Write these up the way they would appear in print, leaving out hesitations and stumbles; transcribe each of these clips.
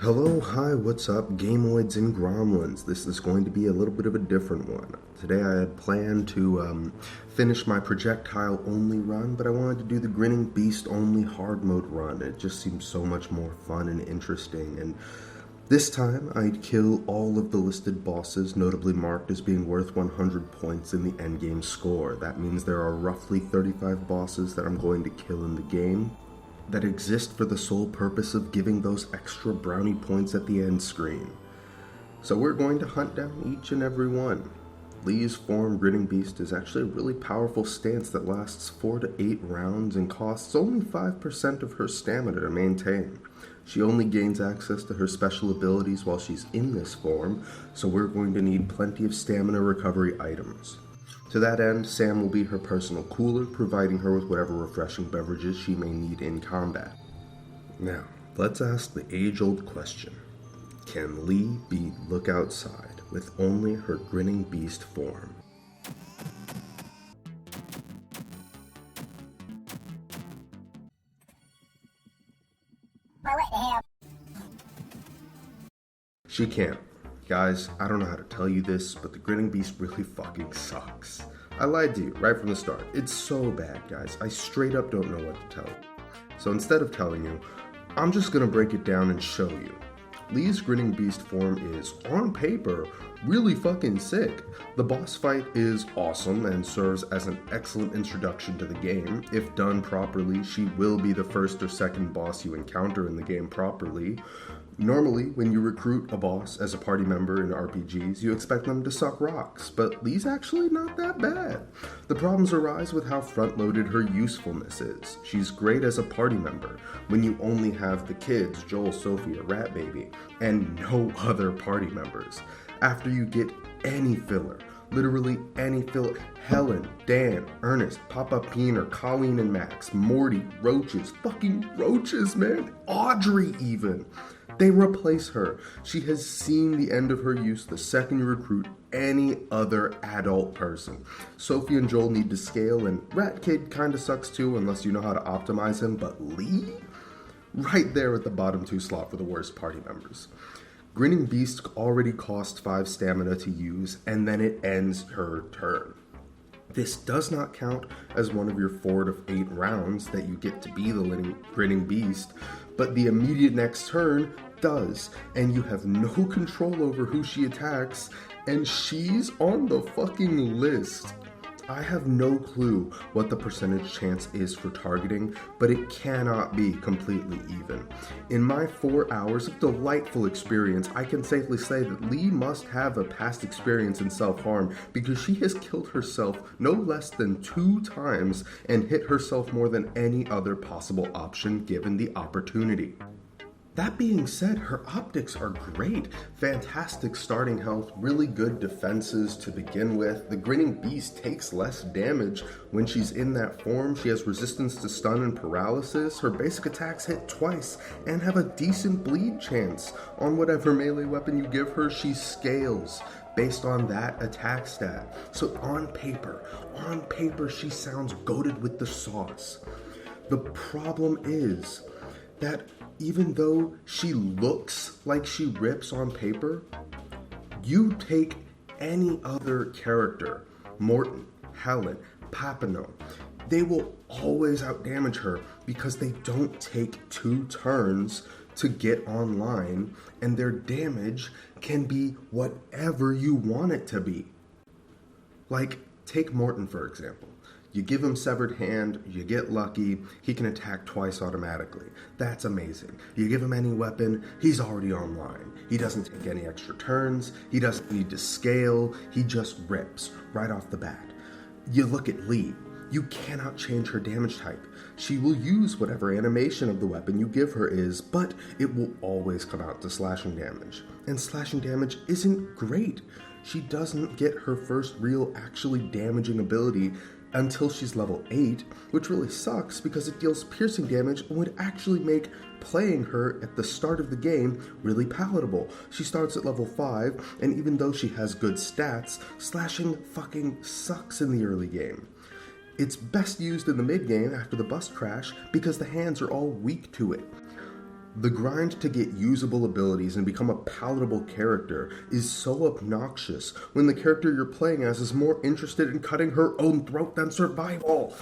Hello, hi, what's up, Gamoids and Gromlins? This is going to be a little bit of a different one. Today I had planned to finish my projectile-only run, but I wanted to do the Grinning Beast-only hard mode run. It just seems so much more fun and interesting, and this time I'd kill all of the listed bosses, notably marked as being worth 100 points in the endgame score. That means there are roughly 35 bosses that I'm going to kill in the game, that exist for the sole purpose of giving those extra brownie points at the end screen. So we're going to hunt down each and every one. Lee's form, Grinning Beast, is actually a really powerful stance that lasts 4 to 8 rounds and costs only 5% of her stamina to maintain. She only gains access to her special abilities while she's in this form, so we're going to need plenty of stamina recovery items. To that end, Sam will be her personal cooler, providing her with whatever refreshing beverages she may need in combat. Now, let's ask the age-old question. Can Lee beat Look Outside with only her Grinning Beast form? She can't. Guys, I don't know how to tell you this, but the Grinning Beast really fucking sucks. I lied to you right from the start. It's so bad, guys. I straight up don't know what to tell you. So instead of telling you, I'm just gonna break it down and show you. Lee's Grinning Beast form is, on paper, really fucking sick. The boss fight is awesome and serves as an excellent introduction to the game. If done properly, she will be the first or second boss you encounter in the game properly. Normally, when you recruit a boss as a party member in RPGs, you expect them to suck rocks, but Lee's actually not that bad. The problems arise with how front-loaded her usefulness is. She's great as a party member when you only have the kids, Joel, Sophie, or Rat Baby, and no other party members. After you get any filler, literally any filler, Helen, Dan, Ernest, Papa Peen, or Colleen and Max, Morty, Roaches, fucking Roaches, man, Audrey even. They replace her. She has seen the end of her use the second you recruit any other adult person. Sophie and Joel need to scale, and Rat Kid kinda sucks too unless you know how to optimize him, but Lee? Right there at the bottom 2 slot for the worst party members. Grinning Beast already cost 5 stamina to use, and then it ends her turn. This does not count as one of your 4 to 8 rounds that you get to be the Grinning Beast, but the immediate next turn does, and you have no control over who she attacks, and she's on the fucking list. I have no clue what the percentage chance is for targeting, but it cannot be completely even. In my 4 hours of delightful experience, I can safely say that Lee must have a past experience in self-harm because she has killed herself no less than 2 times and hit herself more than any other possible option given the opportunity. That being said, her optics are great. Fantastic starting health, really good defenses to begin with. The Grinning Beast takes less damage when she's in that form. She has resistance to stun and paralysis. Her basic attacks hit twice and have a decent bleed chance. On whatever melee weapon you give her, she scales based on that attack stat. So on paper, she sounds goated with the sauce. The problem is that even though she looks like she rips on paper, you take any other character, Morton, Helen, Papano, they will always outdamage her because they don't take 2 turns to get online, and their damage can be whatever you want it to be. Like, take Morton for example. You give him Severed Hand, you get lucky, he can attack twice automatically. That's amazing. You give him any weapon, he's already online. He doesn't take any extra turns, he doesn't need to scale, he just rips right off the bat. You look at Lee, you cannot change her damage type. She will use whatever animation of the weapon you give her is, but it will always come out to slashing damage. And slashing damage isn't great. She doesn't get her first real actually damaging ability until she's level 8, which really sucks because it deals piercing damage and would actually make playing her at the start of the game really palatable. She starts at level 5, and even though she has good stats, slashing fucking sucks in the early game. It's best used in the mid game after the bus crash because the hands are all weak to it. The grind to get usable abilities and become a palatable character is so obnoxious when the character you're playing as is more interested in cutting her own throat than survival.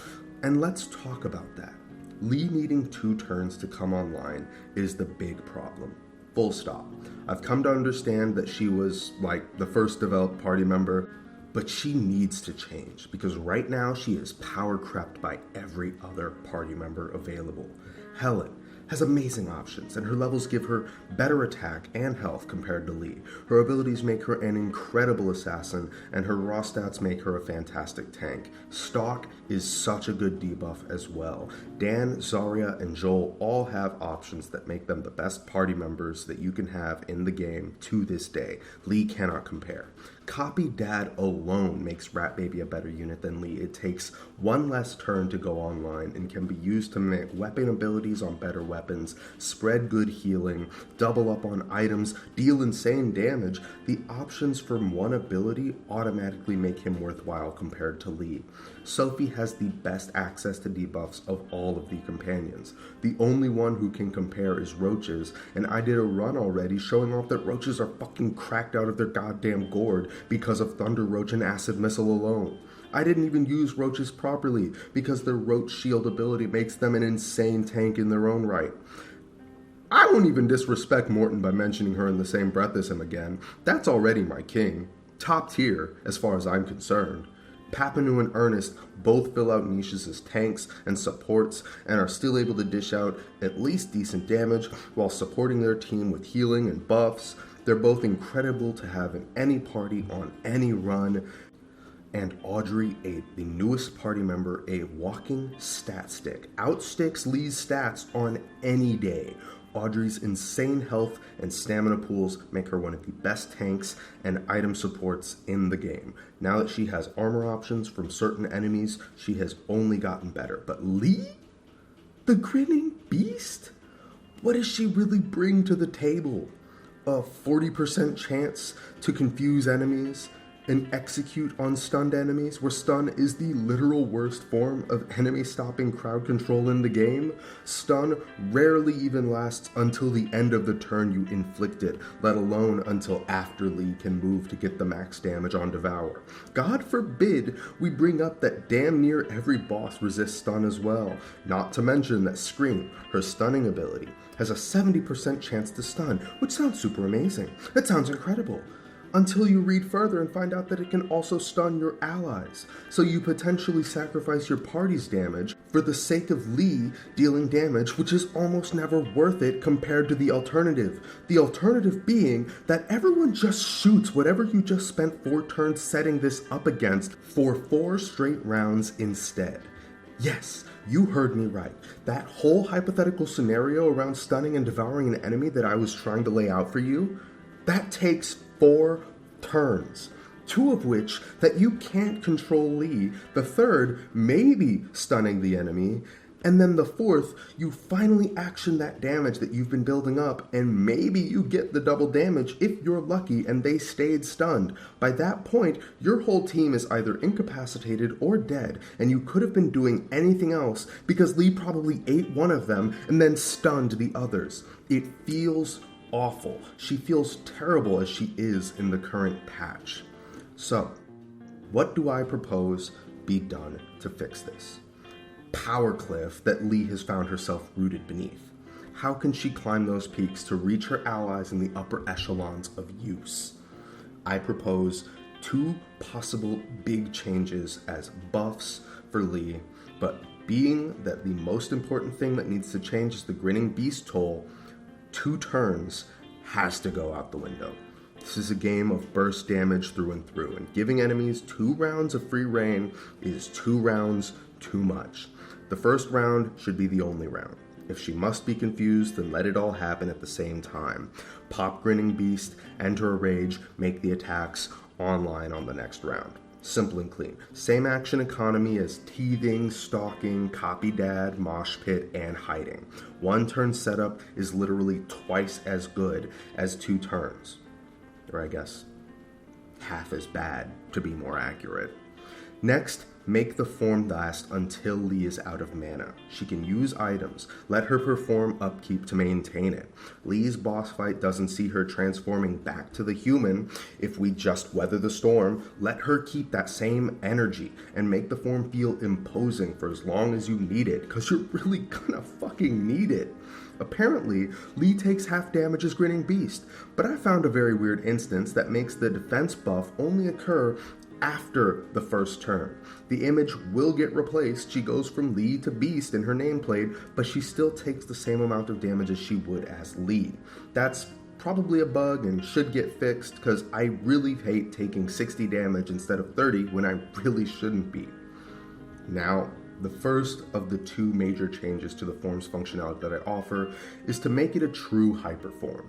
And let's talk about that. Lee needing 2 turns to come online is the big problem. Full stop. I've come to understand that she was like the first developed party member, but she needs to change because right now she is power crept by every other party member available. Helen has amazing options, and her levels give her better attack and health compared to Lee. Her abilities make her an incredible assassin, and her raw stats make her a fantastic tank. Stalk is such a good debuff as well. Dan, Zarya, and Joel all have options that make them the best party members that you can have in the game to this day. Lee cannot compare. Copy Dad alone makes Rat Baby a better unit than Lee. It takes 1 less turn to go online and can be used to make weapon abilities on better weapons, spread good healing, double up on items, deal insane damage. The options from one ability automatically make him worthwhile compared to Lee. Sophie has the best access to debuffs of all of the companions. The only one who can compare is Roaches, and I did a run already showing off that Roaches are fucking cracked out of their goddamn gourd because of Thunder Roach and Acid Missile alone. I didn't even use Roaches properly because their Roach Shield ability makes them an insane tank in their own right. I won't even disrespect Morton by mentioning her in the same breath as him again. That's already my king. Top tier, as far as I'm concerned. Papanu and Ernest both fill out niches as tanks and supports and are still able to dish out at least decent damage while supporting their team with healing and buffs. They're both incredible to have in any party on any run. And Audrey, the newest party member, a walking stat stick, outsticks Lee's stats on any day. Audrey's insane health and stamina pools make her one of the best tanks and item supports in the game. Now that she has armor options from certain enemies, she has only gotten better. But Lee? The Grinning Beast? What does she really bring to the table? A 40% chance to confuse enemies and execute on stunned enemies, where stun is the literal worst form of enemy stopping crowd control in the game. Stun rarely even lasts until the end of the turn you inflict it, let alone until after Lee can move to get the max damage on Devour. God forbid we bring up that damn near every boss resists stun as well, not to mention that Scream, her stunning ability, has a 70% chance to stun, which sounds super amazing. That sounds incredible. Until you read further and find out that it can also stun your allies. So you potentially sacrifice your party's damage for the sake of Lee dealing damage, which is almost never worth it compared to the alternative. The alternative being that everyone just shoots whatever you just spent 4 turns setting this up against for 4 straight rounds instead. Yes, you heard me right. That whole hypothetical scenario around stunning and devouring an enemy that I was trying to lay out for you, that takes 4 turns, 2 of which that you can't control Lee, the 3rd maybe stunning the enemy, and then the 4th, you finally action that damage that you've been building up, and maybe you get the double damage if you're lucky and they stayed stunned. By that point, your whole team is either incapacitated or dead, and you could have been doing anything else because Lee probably ate one of them and then stunned the others. It feels awful. She feels terrible as she is in the current patch. So, what do I propose be done to fix this? Power cliff that Lee has found herself rooted beneath. How can she climb those peaks to reach her allies in the upper echelons of use? I propose 2 possible big changes as buffs for Lee, but being that the most important thing that needs to change is the Grinning Beast toll, 2 turns has to go out the window. This is a game of burst damage through and through, and giving enemies 2 rounds of free reign is 2 rounds too much. The first round should be the only round. If she must be confused, then let it all happen at the same time. Pop Grinning Beast, enter a rage, make the attacks online on the next round. Simple and clean. Same action economy as teething, stalking, copy dad, mosh pit, and hiding. 1 turn setup is literally twice as good as 2 turns. Or I guess half as bad, to be more accurate. Next, Make the form last until Lee is out of mana. She can use items. Let her perform upkeep to maintain it. Lee's boss fight doesn't see her transforming back to the human. If we just weather the storm, let her keep that same energy and make the form feel imposing for as long as you need it, because you're really gonna fucking need it. Apparently, Lee takes half damage as Grinning Beast, but I found a very weird instance that makes the defense buff only occur after the first turn. The image will get replaced. She goes from Lee to Beast in her nameplate, but she still takes the same amount of damage as she would as Lee. That's probably a bug and should get fixed, because I really hate taking 60 damage instead of 30 when I really shouldn't be. Now, the first of the two major changes to the form's functionality that I offer is to make it a true hyperform.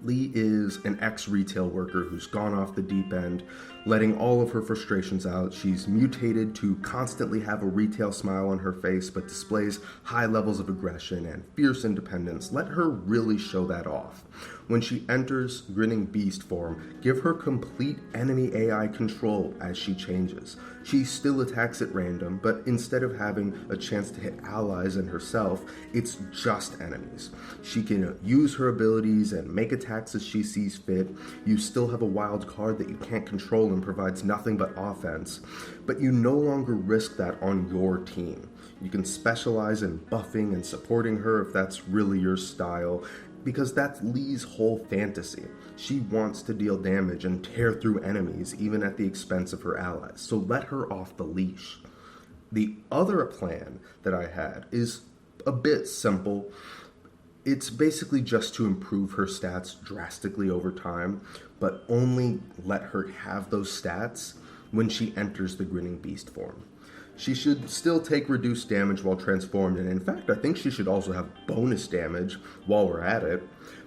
Lee is an ex-retail worker who's gone off the deep end, letting all of her frustrations out. She's mutated to constantly have a retail smile on her face, but displays high levels of aggression and fierce independence. Let her really show that off. When she enters Grinning Beast form, give her complete enemy AI control as she changes. She still attacks at random, but instead of having a chance to hit allies and herself, it's just enemies. She can use her abilities and make attacks as she sees fit. You still have a wild card that you can't control and provides nothing but offense, but you no longer risk that on your team. You can specialize in buffing and supporting her if that's really your style, because that's Lee's whole fantasy. She wants to deal damage and tear through enemies, even at the expense of her allies, so let her off the leash. The other plan that I had is a bit simple. It's basically just to improve her stats drastically over time, but only let her have those stats when she enters the Grinning Beast form. She should still take reduced damage while transformed, and in fact, I think she should also have bonus damage while we're at it.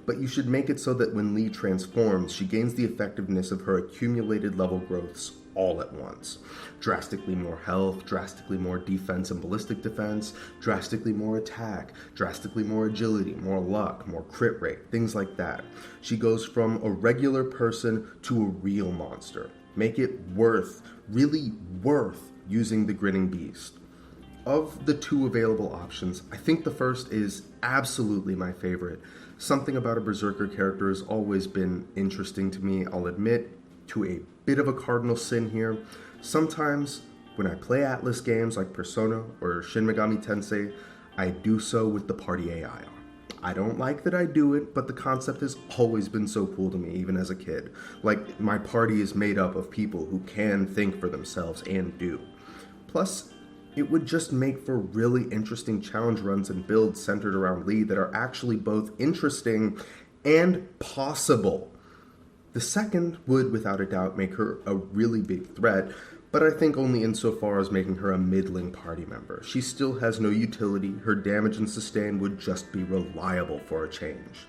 But you should make it so that when Lee transforms, she gains the effectiveness of her accumulated level growths all at once. Drastically more health, drastically more defense and ballistic defense, drastically more attack, drastically more agility, more luck, more crit rate, things like that. She goes from a regular person to a real monster. Make it really worth using the Grinning Beast. Of the two available options, I think the first is absolutely my favorite. Something about a Berserker character has always been interesting to me, I'll admit, to a bit of a cardinal sin here. Sometimes when I play Atlas games like Persona or Shin Megami Tensei, I do so with the party AI on. I don't like that I do it, but the concept has always been so cool to me, even as a kid. Like, my party is made up of people who can think for themselves and do. Plus, it would just make for really interesting challenge runs and builds centered around Lee that are actually both interesting and possible. The second would, without a doubt, make her a really big threat, but I think only insofar as making her a middling party member. She still has no utility. Her damage and sustain would just be reliable for a change.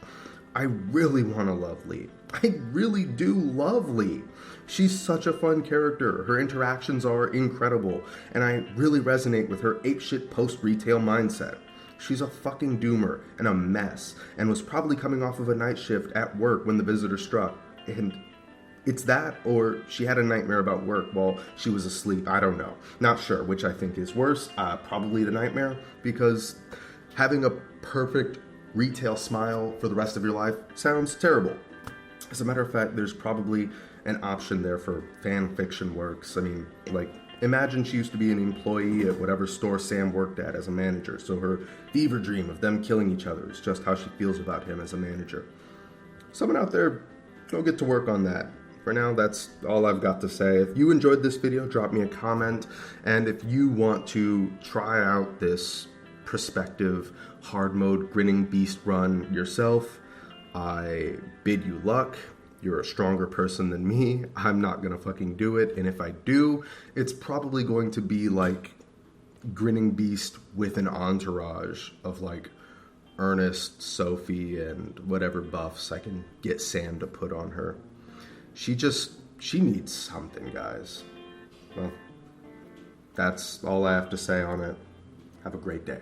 I really want to love Lee. I really do love Lee. She's such a fun character. Her interactions are incredible, and I really resonate with her apeshit post-retail mindset. She's a fucking doomer and a mess, and was probably coming off of a night shift at work when the visitor struck. And it's that, or she had a nightmare about work while she was asleep. I don't know. Not sure which I think is worse. Probably the nightmare, because having a perfect retail smile for the rest of your life sounds terrible. As a matter of fact, there's probably an option there for fan fiction works. I mean, like, imagine she used to be an employee at whatever store Sam worked at as a manager, so her fever dream of them killing each other is just how she feels about him as a manager. Someone out there, go get to work on that. For now, that's all I've got to say. If you enjoyed this video, drop me a comment, and if you want to try out this prospective hard mode Grinning Beast run yourself, I bid you luck. You're a stronger person than me. I'm not gonna fucking do it, and if I do, it's probably going to be like Grinning Beast with an entourage of like Ernest, Sophie, and whatever buffs I can get Sam to put on her. She needs something, guys. Well, that's all I have to say on it. Have a great day.